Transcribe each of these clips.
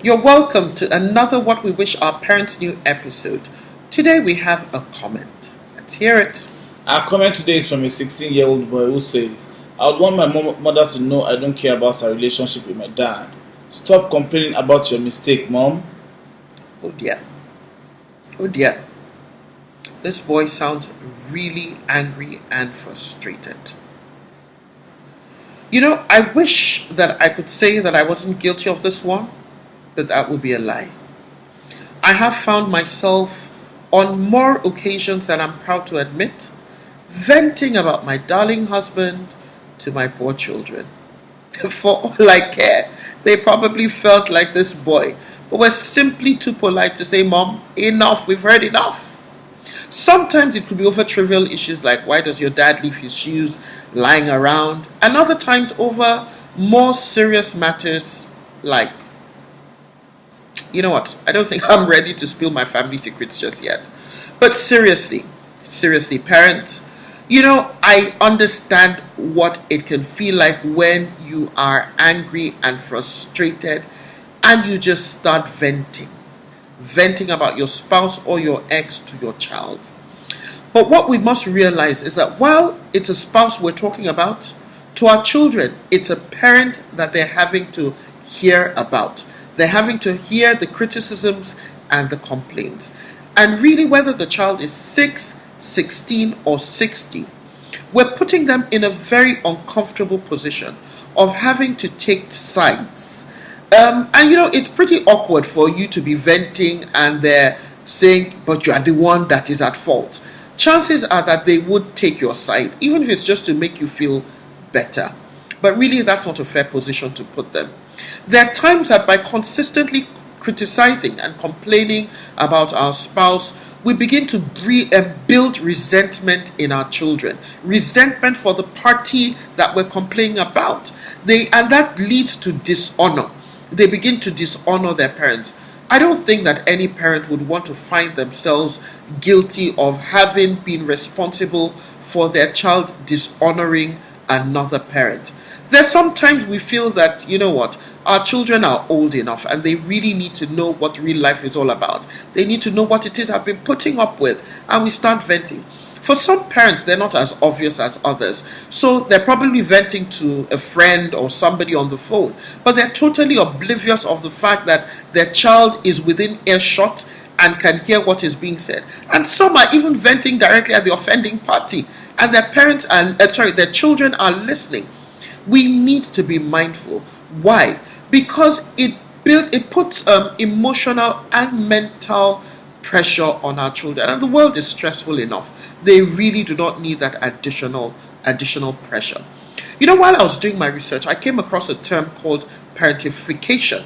You're welcome to another What We Wish Our Parents Knew episode. Today we have a comment. Let's hear it. Our comment today is from a 16-year-old boy who says, I would want my mother to know I don't care about her relationship with my dad. Stop complaining about your mistake, Mom. Oh dear. Oh dear. This boy sounds really angry and frustrated. You know, I wish that I could say that I wasn't guilty of this one, but that would be a lie. I have found myself on more occasions than I'm proud to admit, venting about my darling husband to my poor children. For all I care, they probably felt like this boy, but were simply too polite to say, Mom, enough, we've heard enough. Sometimes it could be over trivial issues like why does your dad leave his shoes lying around, and other times over more serious matters like, you know what, I don't think I'm ready to spill my family secrets just yet. But seriously, parents, you know, I understand what it can feel like when you are angry and frustrated and you just start venting about your spouse or your ex to your child. But what we must realize is that while it's a spouse we're talking about, to our children, it's a parent that they're having to hear about. They're having to hear the criticisms and the complaints. And really, whether the child is 6, 16, or 60, we're putting them in a very uncomfortable position of having to take sides. And you know, it's pretty awkward for you to be venting and they're saying, but you are the one that is at fault. Chances are that they would take your side, even if it's just to make you feel better. But really, that's not a fair position to put them. There are times that by consistently criticizing and complaining about our spouse, we begin to build resentment in our children. Resentment for the party that we're complaining about. And that leads to dishonor. They begin to dishonor their parents. I don't think that any parent would want to find themselves guilty of having been responsible for their child dishonoring another parent. There's sometimes we feel that, you know what, our children are old enough and they really need to know what real life is all about. They need to know what it is I've been putting up with, and we start venting. For some parents, they're not as obvious as others. So they're probably venting to a friend or somebody on the phone, but they're totally oblivious of the fact that their child is within earshot and can hear what is being said. And some are even venting directly at the offending party, and their children are listening. We need to be mindful. Why? Because it puts emotional and mental pressure on our children, and the world is stressful enough. They really do not need that additional pressure. You know, while I was doing my research, I came across a term called parentification.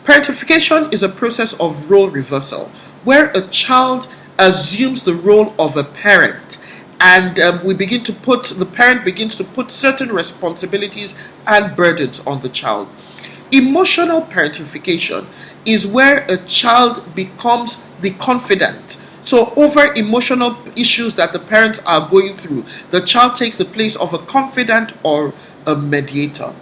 Parentification is a process of role reversal where a child assumes the role of a parent, and the parent begins to put certain responsibilities and burdens on the child. Emotional parentification is where a child becomes the confidant. So over emotional issues that the parents are going through, the child takes the place of a confidant or a mediator.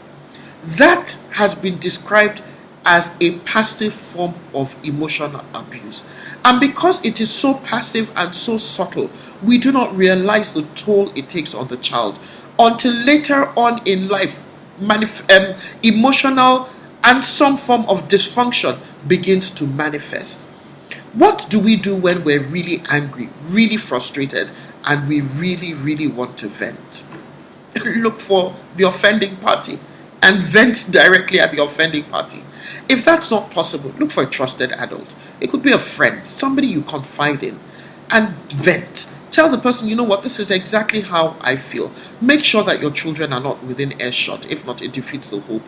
That has been described as a passive form of emotional abuse. And because it is so passive and so subtle, we do not realize the toll it takes on the child until later on in life, emotional and some form of dysfunction begins to manifest. What do we do when we're really angry, really frustrated, and we really want to vent? Look for the offending party and vent directly at the offending party. If that's not possible, look for a trusted adult. It could be a friend, somebody you confide in, and vent. Tell the person, you know what, this is exactly how I feel. Make sure that your children are not within earshot. If not, it defeats the whole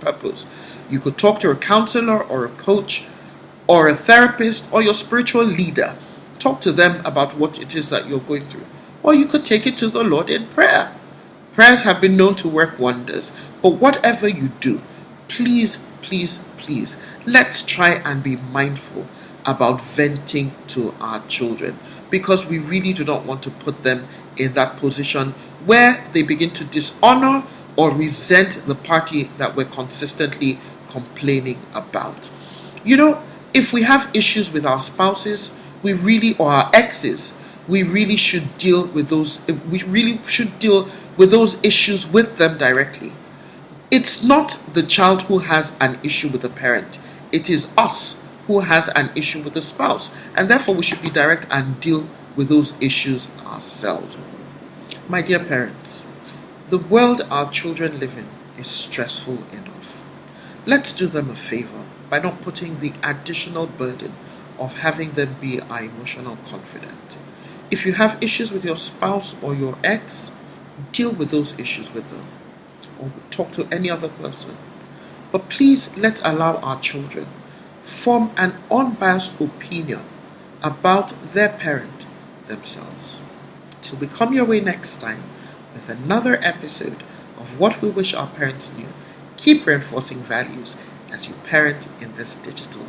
purpose. You could talk to a counselor or a coach or a therapist or your spiritual leader. Talk to them about what it is that you're going through. Or you could take it to the Lord in prayer. Prayers have been known to work wonders. But whatever you do, please, let's try and be mindful about venting to our children, because we really do not want to put them in that position where they begin to dishonor or resent the party that we're consistently complaining about. You know, if we have issues with our spouses, or our exes, we really should deal with those. We really should deal with those issues with them directly. It's not the child who has an issue with the parent. It is us who has an issue with the spouse. And therefore, we should be direct and deal with those issues ourselves. My dear parents, the world our children live in is stressful enough. Let's do them a favor by not putting the additional burden of having them be our emotional confidant. If you have issues with your spouse or your ex, deal with those issues with them, or talk to any other person. But please, let's allow our children form an unbiased opinion about their parent themselves. Till we come your way next time with another episode of What We Wish Our Parents Knew, keep reinforcing values as you parent in this digital